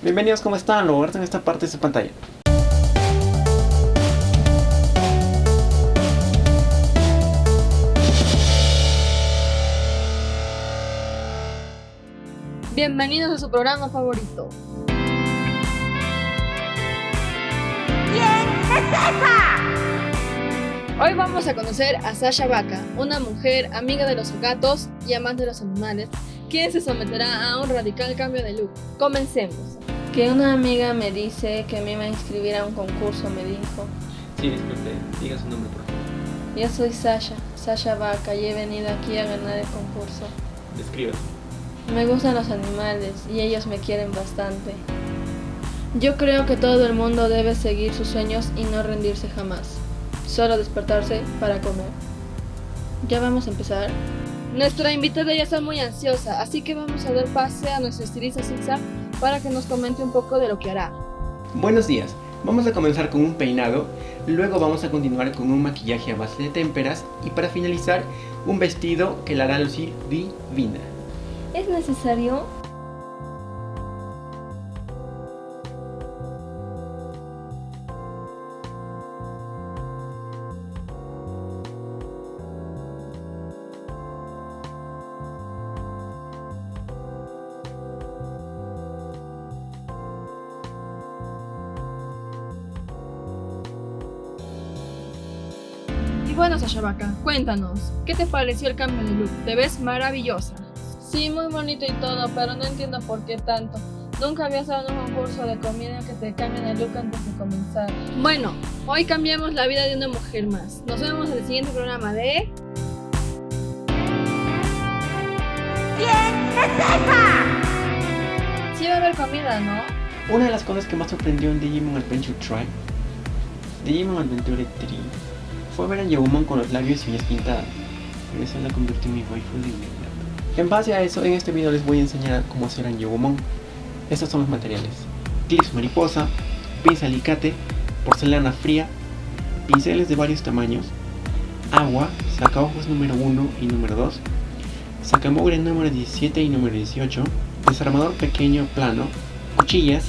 Bienvenidos, ¿cómo están? Lo en esta parte de su pantalla. Bienvenidos a su programa favorito. ¿Quién es esa? Hoy vamos a conocer a Sasha Vaca, una mujer amiga de los gatos y amante de los animales, quien se someterá a un radical cambio de look. Comencemos. Que una amiga me dice que me iba a inscribir a un concurso, me dijo. Sí, disculpe, diga su nombre por favor. Yo soy Sasha Vaca, y he venido aquí a ganar el concurso. Describa. Me gustan los animales y ellos me quieren bastante. Yo creo que todo el mundo debe seguir sus sueños y no rendirse jamás. Solo despertarse para comer. ¿Ya vamos a empezar? Nuestra invitada ya está muy ansiosa, así que vamos a dar pase a nuestra estilista Zigzag para que nos comente un poco de lo que hará. Buenos días. Vamos a comenzar con un peinado, luego vamos a continuar con un maquillaje a base de témperas y para finalizar un vestido que la hará lucir divina. ¿Es necesario? Y bueno, Sasha Vaca, cuéntanos, ¿qué te pareció el cambio de look? Te ves maravillosa. Sí, muy bonito y todo, pero no entiendo por qué tanto. Nunca había estado en un concurso de comida que te cambien el look antes de comenzar. Bueno, hoy cambiamos la vida de una mujer más. Nos vemos en el siguiente programa de... ¿Quién es esa? Sí va a haber comida, ¿no? Una de las cosas que más sorprendió en Digimon Adventure Tri, Digimon Adventure 3, fue ver a Agumon con los labios y uñas pintadas, pero eso la convirtió en mi waifu de inmediato. En base a eso, en este video les voy a enseñar cómo hacer Agumon. Estos son los materiales: clips mariposa, pinza alicate, porcelana fría, pinceles de varios tamaños, agua, sacaojos número 1 y número 2, sacamugre número 17 y número 18, desarmador pequeño plano, cuchillas,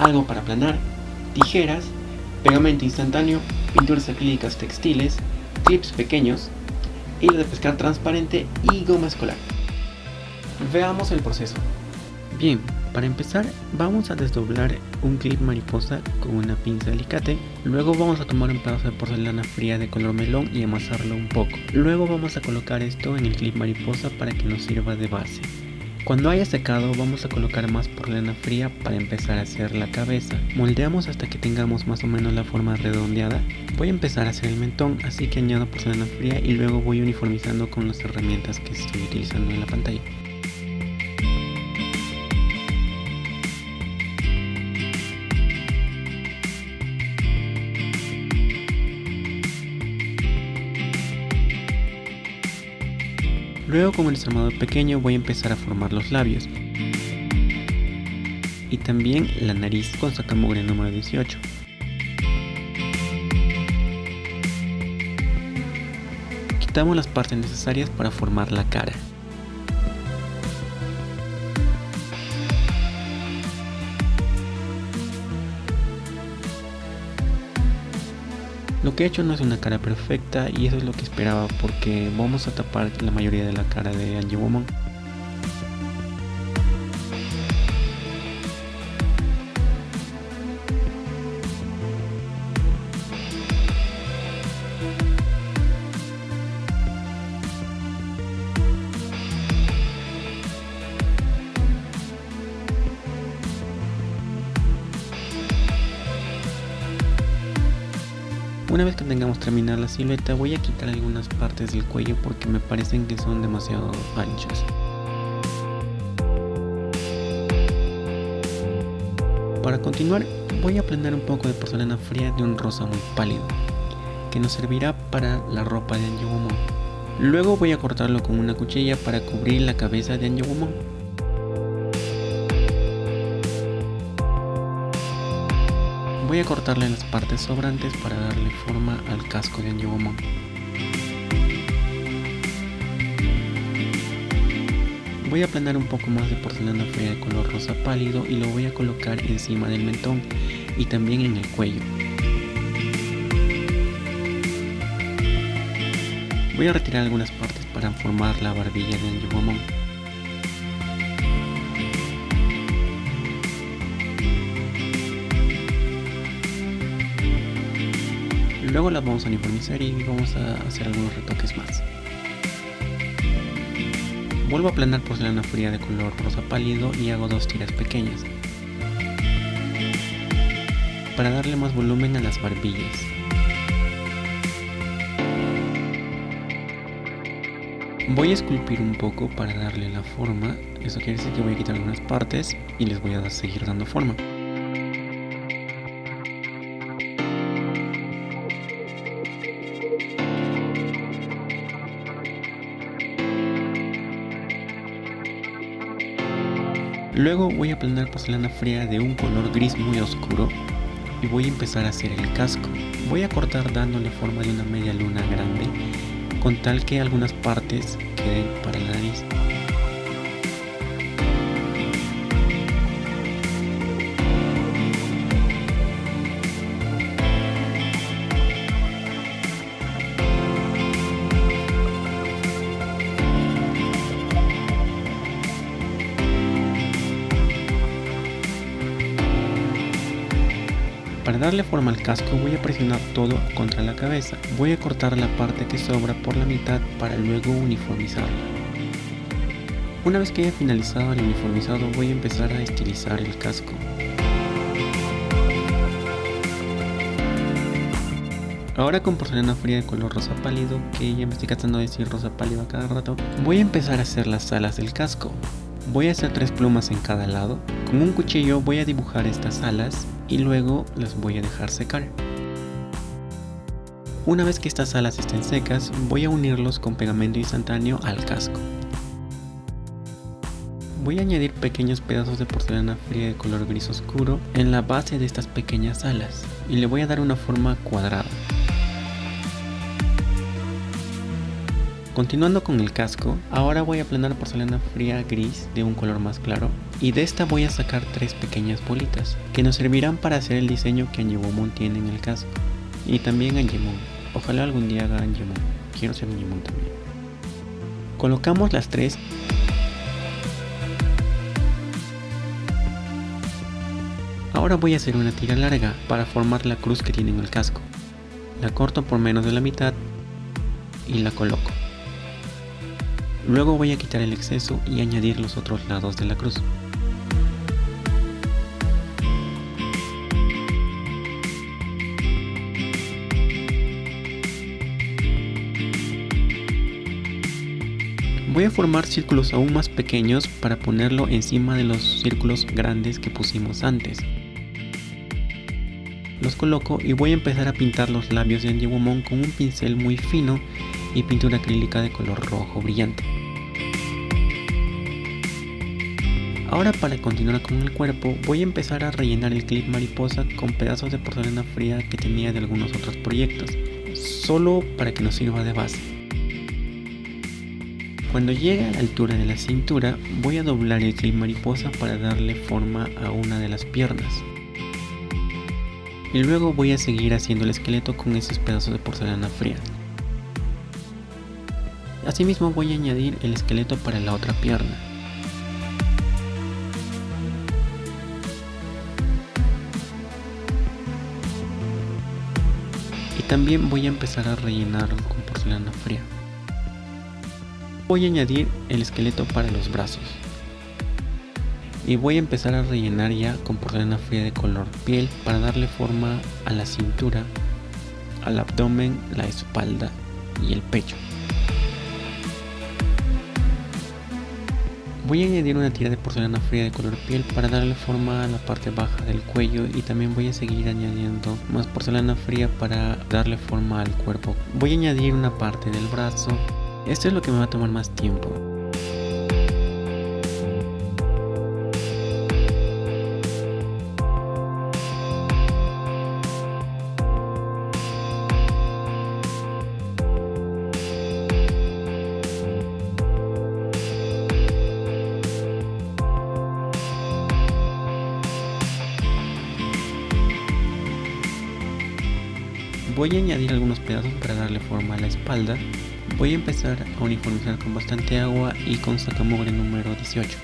algo para aplanar, tijeras, pegamento instantáneo, pinturas acrílicas textiles, clips pequeños, hilo de pescar transparente y goma escolar. Veamos el proceso. Bien, para empezar vamos a desdoblar un clip mariposa con una pinza de alicate. Luego vamos a tomar un pedazo de porcelana fría de color melón y amasarlo un poco. Luego vamos a colocar esto en el clip mariposa para que nos sirva de base. Cuando haya secado vamos a colocar más porcelana fría para empezar a hacer la cabeza. Moldeamos hasta que tengamos más o menos la forma redondeada. Voy a empezar a hacer el mentón, así que añado porcelana fría y luego voy uniformizando con las herramientas que estoy utilizando en la pantalla. Luego con el desarmador pequeño voy a empezar a formar los labios y también la nariz con sacamugre número 18. Quitamos las partes necesarias para formar la cara. Lo que he hecho no es una cara perfecta y eso es lo que esperaba porque vamos a tapar la mayoría de la cara de Agumon. Una vez que tengamos terminada la silueta voy a quitar algunas partes del cuello porque me parecen que son demasiado anchas. Para continuar voy a aplanar un poco de porcelana fría de un rosa muy pálido que nos servirá para la ropa de Agumon. Luego voy a cortarlo con una cuchilla para cubrir la cabeza de Agumon. Voy a cortarle las partes sobrantes para darle forma al casco de Agumon. Voy a aplanar un poco más de porcelana fría de color rosa pálido y lo voy a colocar encima del mentón y también en el cuello. Voy a retirar algunas partes para formar la barbilla de Angemomon. Luego las vamos a uniformizar y vamos a hacer algunos retoques más. Vuelvo a aplanar porcelana fría de color rosa pálido y hago 2 tiras pequeñas para darle más volumen a las barbillas. Voy a esculpir un poco para darle la forma. Eso quiere decir que voy a quitar algunas partes y les voy a seguir dando forma. Luego voy a aplanar porcelana fría de un color gris muy oscuro y voy a empezar a hacer el casco. Voy a cortar dándole forma de una media luna grande con tal que algunas partes queden para la nariz. Para darle forma al casco voy a presionar todo contra la cabeza. Voy a cortar la parte que sobra por la mitad para luego uniformizarla. Una vez que haya finalizado el uniformizado voy a empezar a estilizar el casco. Ahora con porcelana fría de color rosa pálido, que ya me estoy cansando de decir rosa pálido a cada rato, voy a empezar a hacer las alas del casco. Voy a hacer 3 plumas en cada lado. Con un cuchillo voy a dibujar estas alas y luego las voy a dejar secar. Una vez que estas alas estén secas, voy a unirlos con pegamento instantáneo al casco. Voy a añadir pequeños pedazos de porcelana fría de color gris oscuro en la base de estas pequeñas alas y le voy a dar una forma cuadrada. Continuando con el casco, ahora voy a aplanar porcelana fría gris de un color más claro y de esta voy a sacar 3 pequeñas bolitas que nos servirán para hacer el diseño que Angemomon tiene en el casco y también Angemon. Ojalá algún día haga Angemon, quiero ser Angemon también. Colocamos las 3. Ahora voy a hacer una tira larga para formar la cruz que tiene en el casco. La corto por menos de la mitad y la coloco. Luego voy a quitar el exceso y añadir los otros lados de la cruz. Voy a formar círculos aún más pequeños para ponerlo encima de los círculos grandes que pusimos antes. Los coloco y voy a empezar a pintar los labios de Angemomon con un pincel muy fino y pintura acrílica de color rojo brillante. Ahora para continuar con el cuerpo voy a empezar a rellenar el clip mariposa con pedazos de porcelana fría que tenía de algunos otros proyectos, solo para que nos sirva de base. Cuando llegue a la altura de la cintura voy a doblar el clip mariposa para darle forma a una de las piernas. Y luego voy a seguir haciendo el esqueleto con esos pedazos de porcelana fría. Asimismo voy a añadir el esqueleto para la otra pierna. Y también voy a empezar a rellenarlo con porcelana fría. Voy a añadir el esqueleto para los brazos. Y voy a empezar a rellenar ya con porcelana fría de color piel para darle forma a la cintura, al abdomen, la espalda y el pecho. Voy a añadir una tira de porcelana fría de color piel para darle forma a la parte baja del cuello y también voy a seguir añadiendo más porcelana fría para darle forma al cuerpo. Voy a añadir una parte del brazo. Esto es lo que me va a tomar más tiempo. Voy a añadir algunos pedazos para darle forma a la espalda. Voy a empezar a uniformizar con bastante agua y con sacamugre número 18.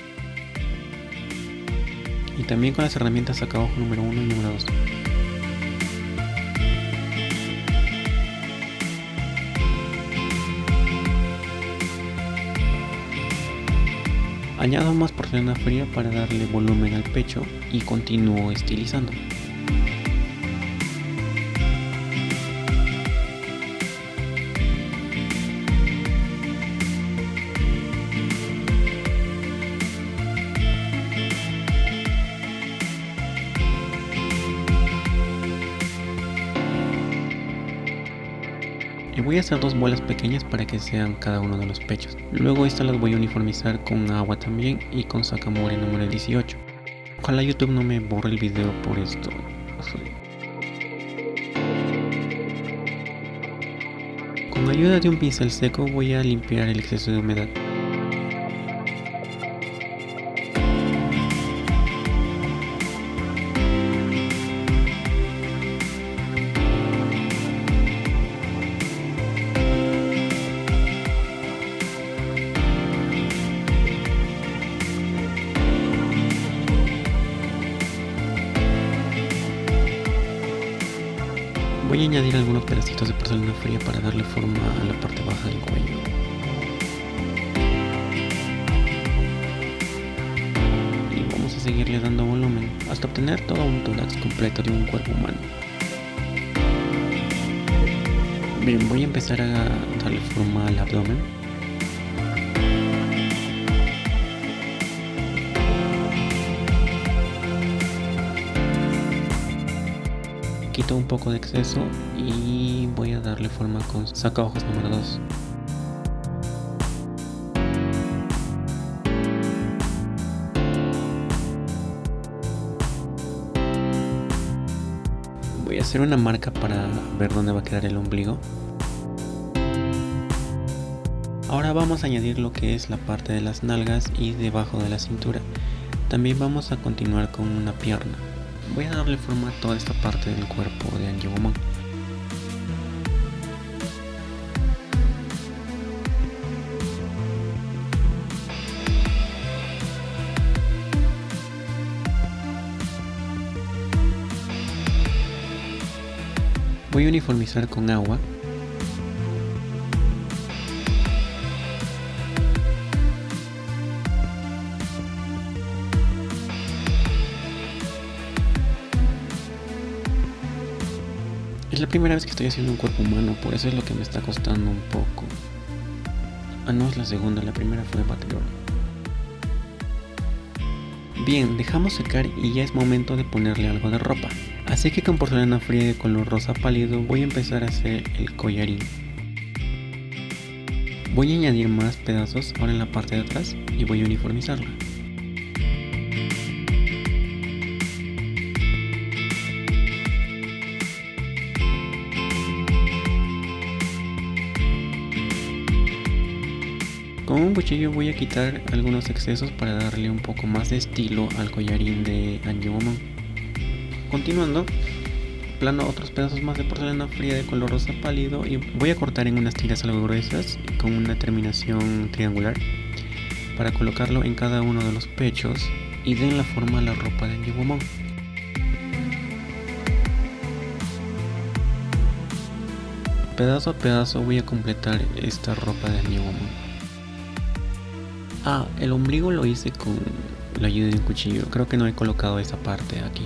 Y también con las herramientas sacaojo número 1 y número 2. Añado más porcelana fría para darle volumen al pecho y continúo estilizando. Y voy a hacer 2 bolas pequeñas para que sean cada uno de los pechos. Luego estas las voy a uniformizar con agua también y con sacamugre número 18. Ojalá YouTube no me borre el video por esto. Con ayuda de un pincel seco voy a limpiar el exceso de humedad. Voy a añadir algunos pedacitos de porcelana fría para darle forma a la parte baja del cuello. Y vamos a seguirle dando volumen hasta obtener todo un tórax completo de un cuerpo humano. Bien, voy a empezar a darle forma al abdomen. Quito un poco de exceso y voy a darle forma con sacaojos número 2. Voy a hacer una marca para ver dónde va a quedar el ombligo. Ahora vamos a añadir lo que es la parte de las nalgas y debajo de la cintura. También vamos a continuar con una pierna. Voy a darle forma a toda esta parte del cuerpo de Angie-Woman. Voy a uniformizar con agua. Es la primera vez que estoy haciendo un cuerpo humano, por eso es lo que me está costando un poco. Ah, no, es la segunda, la primera fue Batgirl. Bien, dejamos secar y ya es momento de ponerle algo de ropa. Así que con porcelana fría de color rosa pálido voy a empezar a hacer el collarín. Voy a añadir más pedazos ahora en la parte de atrás y voy a uniformizarla. Con un cuchillo voy a quitar algunos excesos para darle un poco más de estilo al collarín de Angie-Woman. Continuando, plano otros pedazos más de porcelana fría de color rosa pálido y voy a cortar en unas tiras algo gruesas con una terminación triangular para colocarlo en cada uno de los pechos y den la forma a la ropa de Angie-Woman. Pedazo a pedazo voy a completar esta ropa de Angie-Woman. Ah, el ombligo lo hice con la ayuda de un cuchillo. Creo que no he colocado esa parte aquí.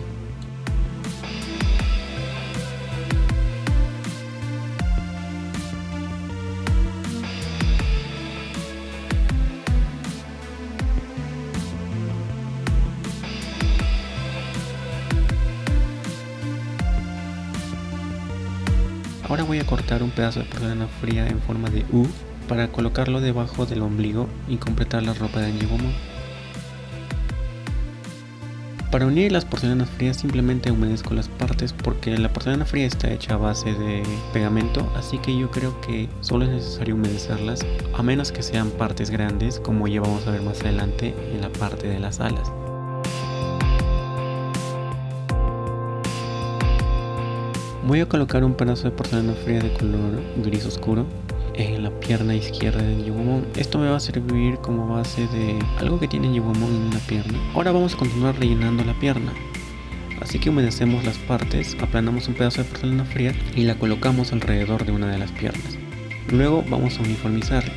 Ahora voy a cortar un pedazo de porcelana fría en forma de U para colocarlo debajo del ombligo y completar la ropa de Angie-Woman. Para unir las porcelanas frías simplemente humedezco las partes porque la porcelana fría está hecha a base de pegamento, así que yo creo que solo es necesario humedecerlas, a menos que sean partes grandes como ya vamos a ver más adelante en la parte de las alas. Voy a colocar un pedazo de porcelana fría de color gris oscuro en la pierna izquierda de Yewomon. Esto me va a servir como base de algo que tiene Yewomon en una pierna. Ahora vamos a continuar rellenando la pierna. Así que humedecemos las partes, aplanamos un pedazo de porcelana fría y la colocamos alrededor de una de las piernas. Luego vamos a uniformizarla.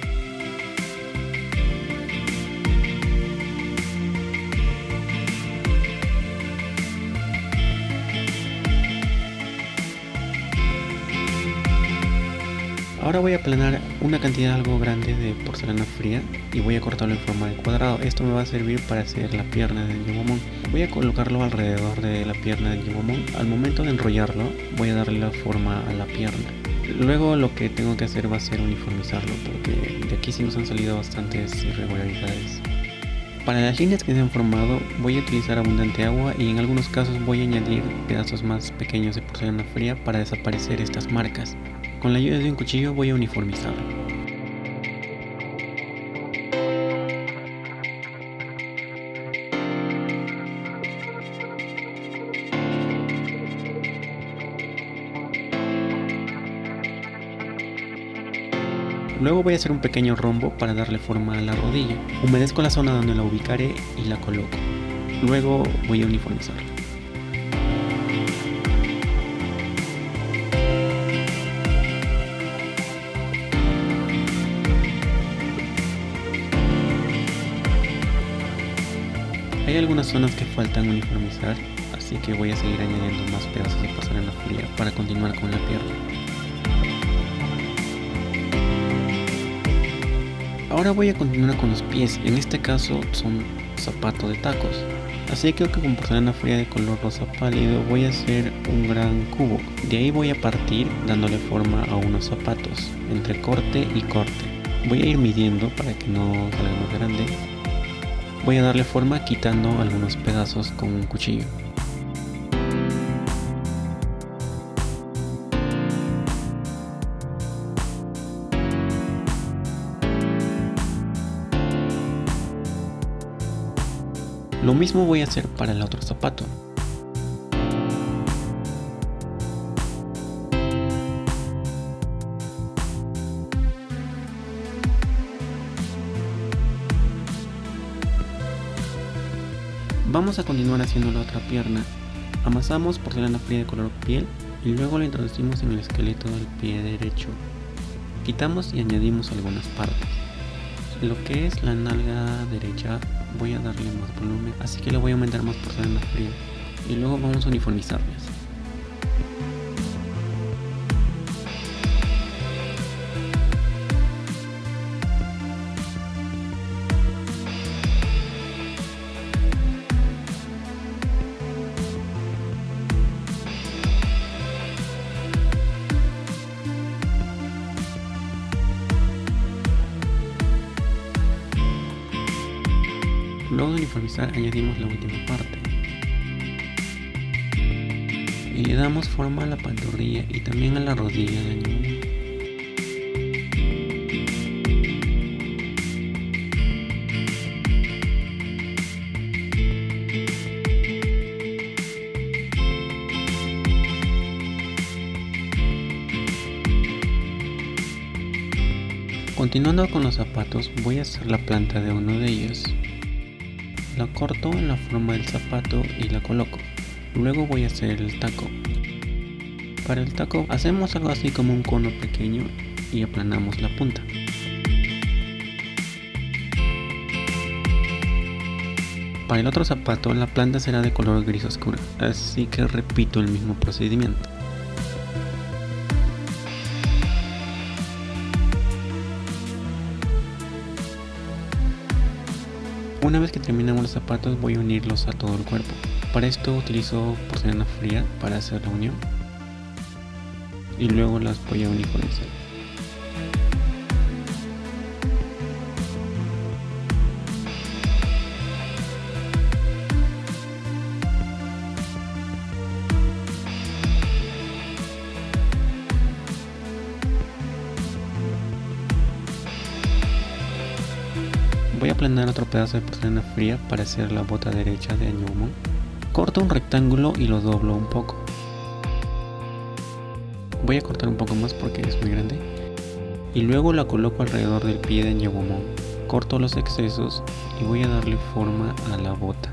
Ahora voy a aplanar una cantidad algo grande de porcelana fría y voy a cortarlo en forma de cuadrado. Esto me va a servir para hacer la pierna de Yewomon. Voy a colocarlo alrededor de la pierna de Yewomon. Al momento de enrollarlo, voy a darle la forma a la pierna. Luego lo que tengo que hacer va a ser uniformizarlo, porque de aquí sí nos han salido bastantes irregularidades. Para las líneas que se han formado, voy a utilizar abundante agua y en algunos casos voy a añadir pedazos más pequeños de porcelana fría para desaparecer estas marcas. Con la ayuda de un cuchillo voy a uniformizarlo. Luego voy a hacer un pequeño rombo para darle forma a la rodilla. Humedezco la zona donde la ubicaré y la coloco. Luego voy a uniformizarla. Hay algunas zonas que faltan uniformizar, así que voy a seguir añadiendo más pedazos de porcelana fría para continuar con la pierna. Ahora voy a continuar con los pies, en este caso son zapatos de tacos. Así que con porcelana fría de color rosa pálido voy a hacer un gran cubo. De ahí voy a partir dándole forma a unos zapatos, entre corte y corte. Voy a ir midiendo para que no salga más grande. Voy a darle forma quitando algunos pedazos con un cuchillo. Lo mismo voy a hacer para el otro zapato. Vamos a continuar haciendo la otra pierna. Amasamos porcelana fría de color piel y luego lo introducimos en el esqueleto del pie derecho. Quitamos y añadimos algunas partes. Lo que es la nalga derecha voy a darle más volumen, así que le voy a aumentar más porcelana fría y luego vamos a uniformizarlas. Luego de uniformizar añadimos la última parte y le damos forma a la pantorrilla y también a la rodilla del niño. Continuando con los zapatos, voy a hacer la planta de uno de ellos. La corto en la forma del zapato y la coloco. Luego voy a hacer el taco. Para el taco hacemos algo así como un cono pequeño y aplanamos la punta. Para el otro zapato la planta será de color gris oscuro, así que repito el mismo procedimiento. Una vez que terminamos los zapatos voy a unirlos a todo el cuerpo. Para esto utilizo porcelana fría para hacer la unión y luego las voy a uniformizar. Voy a aplanar otro pedazo de porcelana fría para hacer la bota derecha de Yewomon. Corto un rectángulo y lo doblo un poco. Voy a cortar un poco más porque es muy grande. Y luego la coloco alrededor del pie de Agumon. Corto los excesos y voy a darle forma a la bota.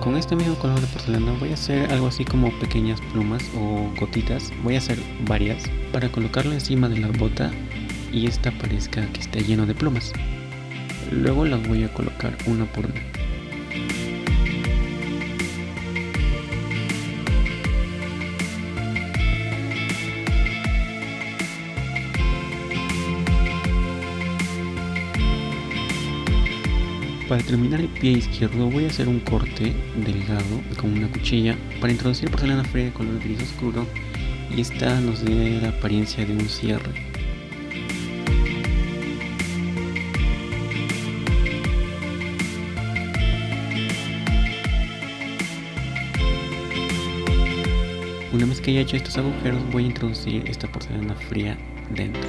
Con este mismo color de porcelana voy a hacer algo así como pequeñas plumas o gotitas. Voy a hacer varias para colocarlo encima de la bota y esta parezca que está lleno de plumas. Luego las voy a colocar una por una. Para terminar el pie izquierdo voy a hacer un corte delgado con una cuchilla para introducir porcelana fría de color gris oscuro y esta nos dé la apariencia de un cierre. Una vez que haya hecho estos agujeros voy a introducir esta porcelana fría dentro.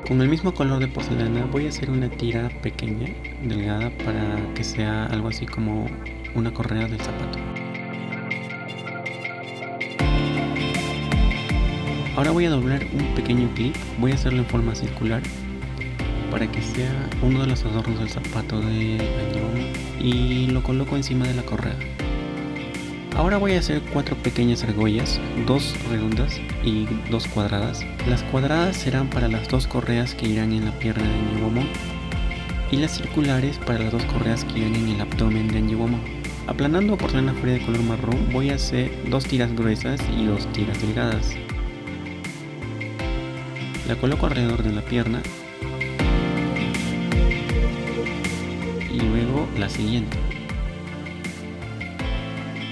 Con el mismo color de porcelana voy a hacer una tira pequeña, delgada, para que sea algo así como una correa del zapato. Ahora voy a doblar un pequeño clip, voy a hacerlo en forma circular para que sea uno de los adornos del zapato de Agumon y lo coloco encima de la correa. Ahora voy a hacer 4 pequeñas argollas, 2 redondas y 2 cuadradas. Las cuadradas serán para las 2 correas que irán en la pierna de Agumon y las circulares para las 2 correas que irán en el abdomen de Agumon. Aplanando porcelana fría de color marrón voy a hacer 2 tiras gruesas y 2 tiras delgadas. La coloco alrededor de la pierna y luego la siguiente.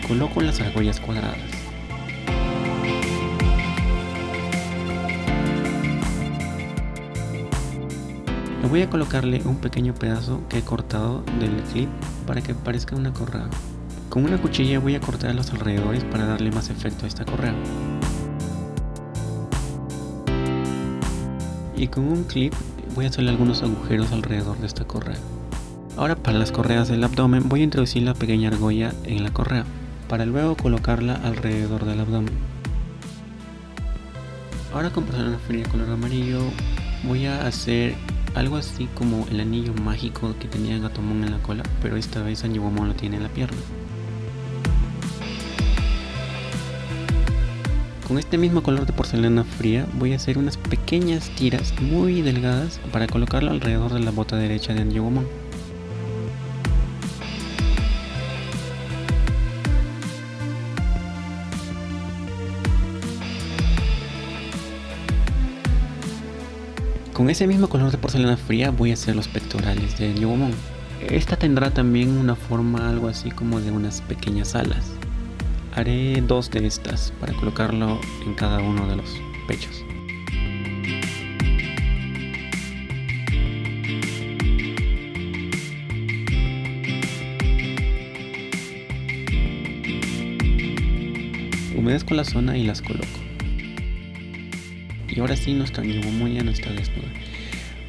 Coloco las argollas cuadradas. Le voy a colocarle un pequeño pedazo que he cortado del clip para que parezca una correa. Con una cuchilla voy a cortar los alrededores para darle más efecto a esta correa. Y con un clip voy a hacerle algunos agujeros alrededor de esta correa. Ahora para las correas del abdomen voy a introducir la pequeña argolla en la correa, para luego colocarla alrededor del abdomen. Ahora con porcelana fría de color amarillo voy a hacer algo así como el anillo mágico que tenía Gatomon en la cola, pero esta vez Agumon lo tiene en la pierna. Con este mismo color de porcelana fría voy a hacer unas pequeñas tiras muy delgadas para colocarlo alrededor de la bota derecha de Agumon. Con ese mismo color de porcelana fría voy a hacer los pectorales de Agumon. Esta tendrá también una forma algo así como de unas pequeñas alas. Haré 2 de estas para colocarlo en cada uno de los pechos. Humedezco la zona y las coloco. Y ahora sí nuestra Agumon ya no está desnuda.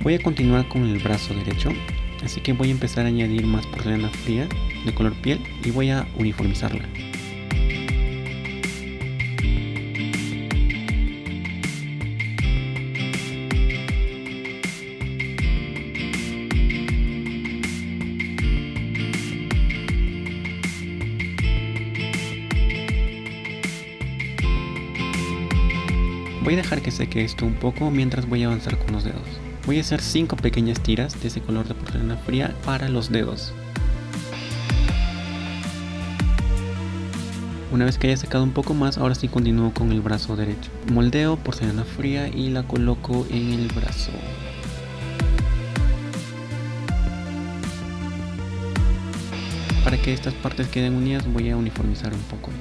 Voy a continuar con el brazo derecho, así que voy a empezar a añadir más porcelana fría de color piel y voy a uniformizarla. Voy a dejar que seque esto un poco mientras voy a avanzar con los dedos. Voy a hacer 5 pequeñas tiras de ese color de porcelana fría para los dedos. Una vez que haya secado un poco más, ahora sí continúo con el brazo derecho. Moldeo porcelana fría y la coloco en el brazo. Para que estas partes queden unidas voy a uniformizar un poco.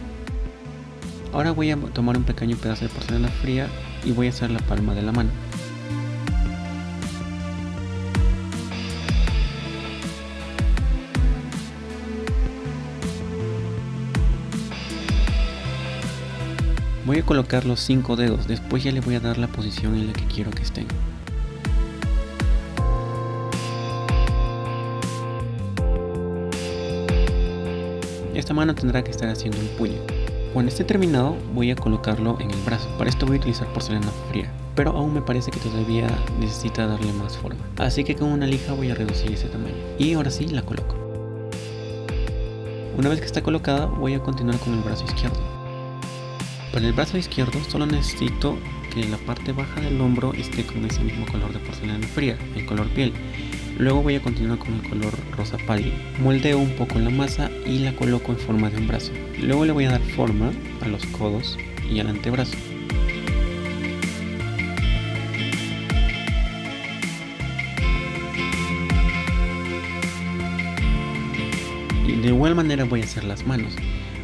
Ahora voy a tomar un pequeño pedazo de porcelana fría y voy a hacer la palma de la mano. Voy a colocar los 5 dedos, después ya le voy a dar la posición en la que quiero que estén. Esta mano tendrá que estar haciendo un puño. Cuando esté terminado voy a colocarlo en el brazo. Para esto voy a utilizar porcelana fría, pero aún me parece que todavía necesita darle más forma. Así que con una lija voy a reducir ese tamaño. Y ahora sí la coloco. Una vez que está colocada voy a continuar con el brazo izquierdo. Para el brazo izquierdo solo necesito que la parte baja del hombro esté con ese mismo color de porcelana fría, el color piel. Luego voy a continuar con el color rosa pálido. Moldeo un poco la masa y la coloco en forma de un brazo. Luego le voy a dar forma a los codos y al antebrazo. Y de igual manera voy a hacer las manos.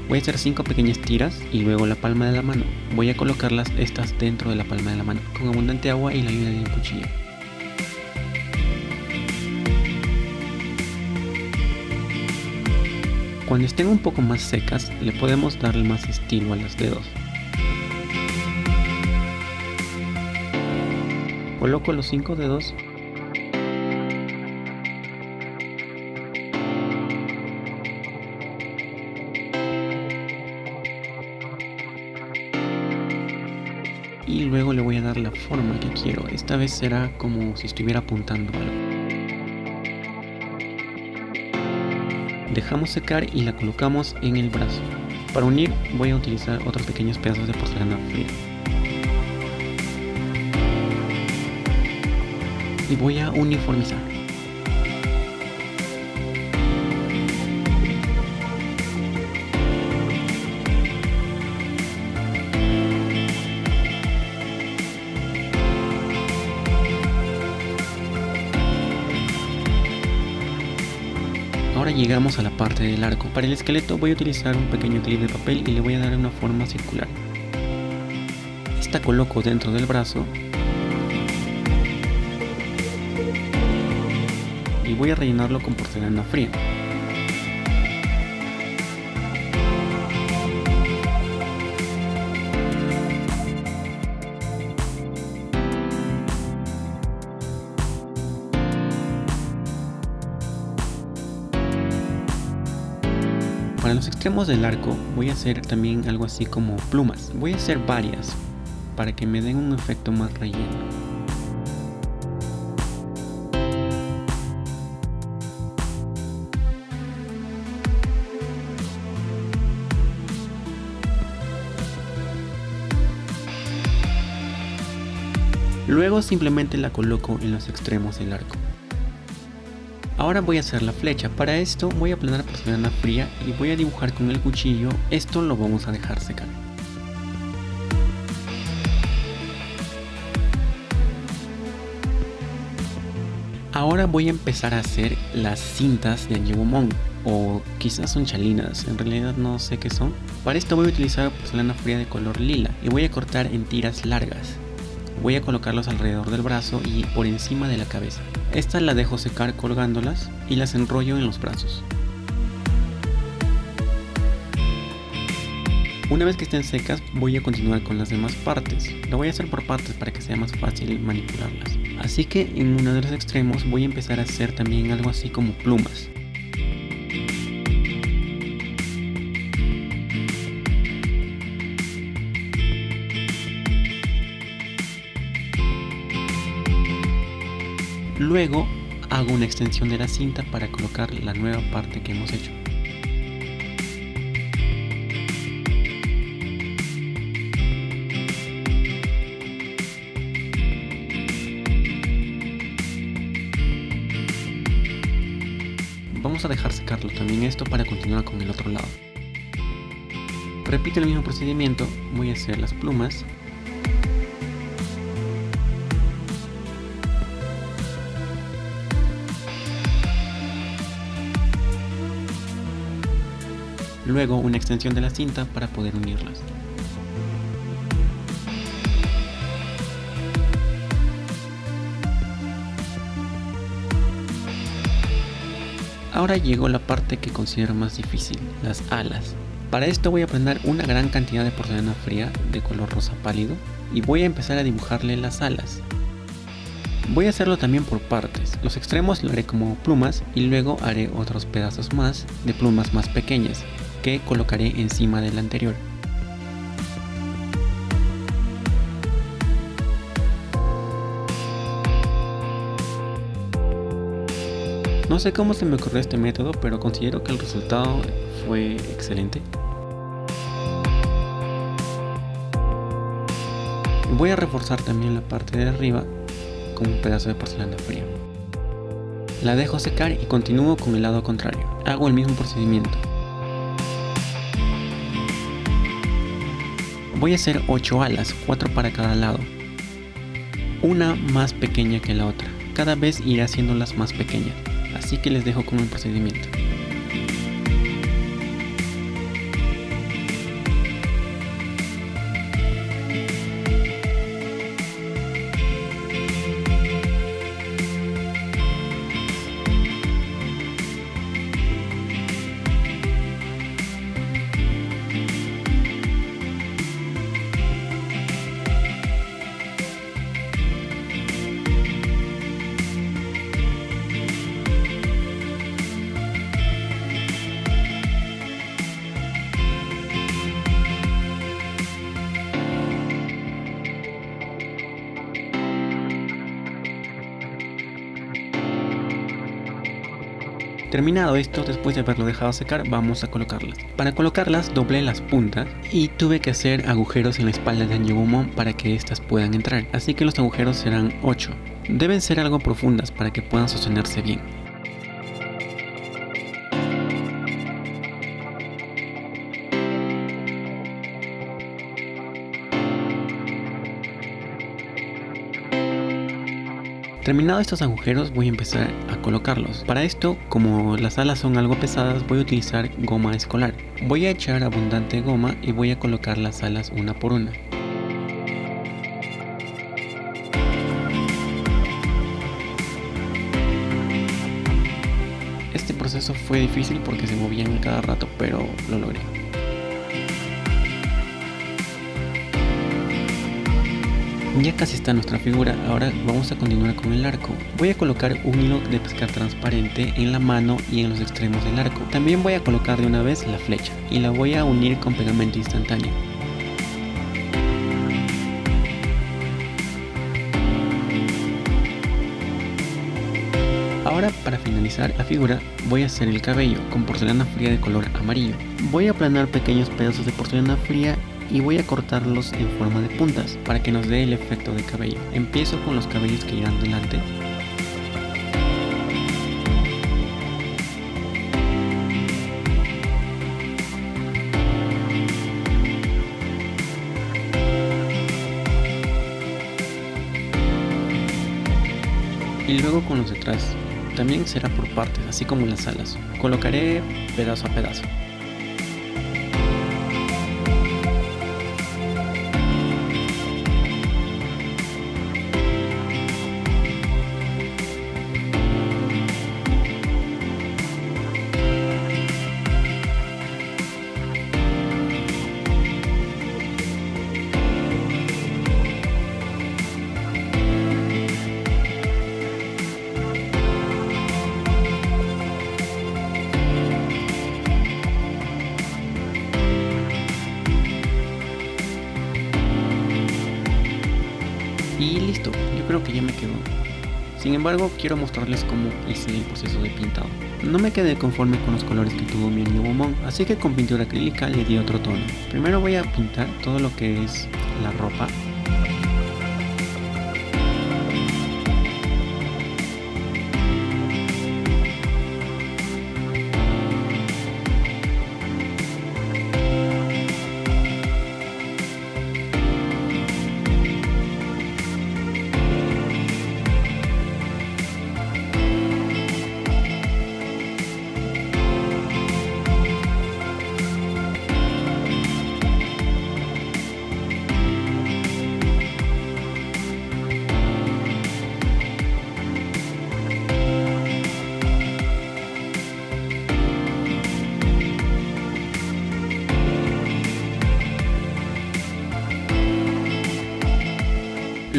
Voy a hacer 5 pequeñas tiras y luego la palma de la mano. Voy a colocarlas estas dentro de la palma de la mano con abundante agua y la ayuda de un cuchillo. Cuando estén un poco más secas, le podemos dar más estilo a los dedos. Coloco los 5 dedos. Y luego le voy a dar la forma que quiero. Esta vez será como si estuviera apuntando algo. Dejamos secar y la colocamos en el brazo. Para unir voy a utilizar otros pequeños pedazos de porcelana fría. Y voy a uniformizar. Ahora llegamos a la parte del arco. Para el esqueleto voy a utilizar un pequeño clip de papel y le voy a dar una forma circular. Esta coloco dentro del brazo y voy a rellenarlo con porcelana fría. Para los extremos del arco voy a hacer también algo así como plumas. Voy a hacer varias para que me den un efecto más relleno. Luego simplemente la coloco en los extremos del arco. Ahora voy a hacer la flecha. Para esto voy a aplanar porcelana fría y voy a dibujar con el cuchillo. Esto lo vamos a dejar secar. Ahora voy a empezar a hacer las cintas de Agumon, o quizás son chalinas, en realidad no sé qué son. Para esto voy a utilizar porcelana fría de color lila y voy a cortar en tiras largas. Voy a colocarlos alrededor del brazo y por encima de la cabeza. Estas las dejo secar colgándolas y las enrollo en los brazos. Una vez que estén secas voy a continuar con las demás partes. Lo voy a hacer por partes para que sea más fácil manipularlas. Así que en uno de los extremos voy a empezar a hacer también algo así como plumas. Luego hago una extensión de la cinta para colocar la nueva parte que hemos hecho. Vamos a dejar secarlo también esto para continuar con el otro lado. Repito el mismo procedimiento, voy a hacer las plumas. Luego una extensión de la cinta para poder unirlas. Ahora llegó la parte que considero más difícil, las alas. Para esto voy a prender una gran cantidad de porcelana fría de color rosa pálido y voy a empezar a dibujarle las alas. Voy a hacerlo también por partes. Los extremos lo haré como plumas y luego haré otros pedazos más de plumas más pequeñas que colocaré encima del anterior. No sé cómo se me ocurrió este método, pero considero que el resultado fue excelente. Voy a reforzar también la parte de arriba con un pedazo de porcelana fría. La dejo secar y continúo con el lado contrario. Hago el mismo procedimiento. Voy a hacer 8 alas, 4 para cada lado. Una más pequeña que la otra. Cada vez iré haciéndolas más pequeñas. Así que les dejo con el procedimiento. Terminado esto, después de haberlo dejado secar, vamos a colocarlas. Para colocarlas doblé las puntas y tuve que hacer agujeros en la espalda de Agumon para que estas puedan entrar. Así que los agujeros serán 8. Deben ser algo profundas para que puedan sostenerse bien. Terminados estos agujeros voy a empezar a colocarlos. Para esto, como las alas son algo pesadas, voy a utilizar goma escolar. Voy a echar abundante goma y voy a colocar las alas una por una. Este proceso fue difícil porque se movían a cada rato, pero lo logré. Ya casi está nuestra figura, ahora vamos a continuar con el arco. Voy a colocar un hilo de pescar transparente en la mano y en los extremos del arco. También voy a colocar de una vez la flecha y la voy a unir con pegamento instantáneo. Ahora, para finalizar la figura, voy a hacer el cabello con porcelana fría de color amarillo. Voy a aplanar pequeños pedazos de porcelana fría y voy a cortarlos en forma de puntas para que nos dé el efecto de cabello. Empiezo con los cabellos que irán delante. Y luego con los detrás. También será por partes, así como las alas. Colocaré pedazo a pedazo. Y listo, yo creo que ya me quedó. Sin embargo, quiero mostrarles cómo hice el proceso de pintado. No me quedé conforme con los colores que tuvo mi Agumon, así que con pintura acrílica le di otro tono. Primero voy a pintar todo lo que es la ropa.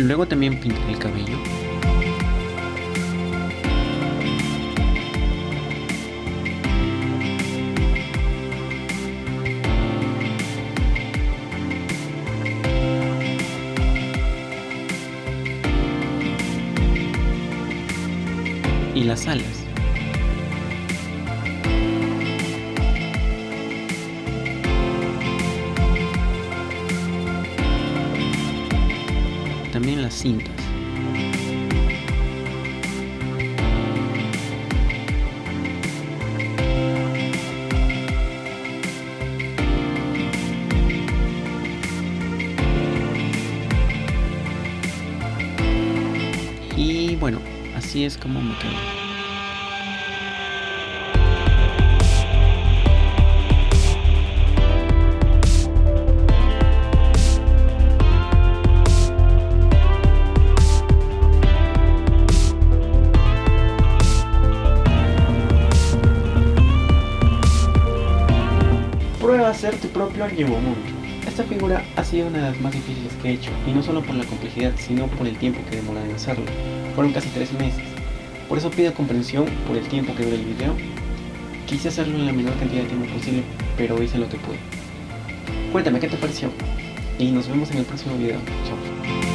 Luego también pintaré el cabello. Y las alas. También las cintas. Y bueno, así es como me quedo. Prueba a hacer tu propio Archivomundo. Esta figura ha sido una de las más difíciles que he hecho, y no solo por la complejidad, sino por el tiempo que demoré en hacerlo. Fueron casi 3 meses. Por eso pido comprensión por el tiempo que dura el video. Quise hacerlo en la menor cantidad de tiempo posible, pero hice lo que pude. Cuéntame qué te pareció, y nos vemos en el próximo video. Chao.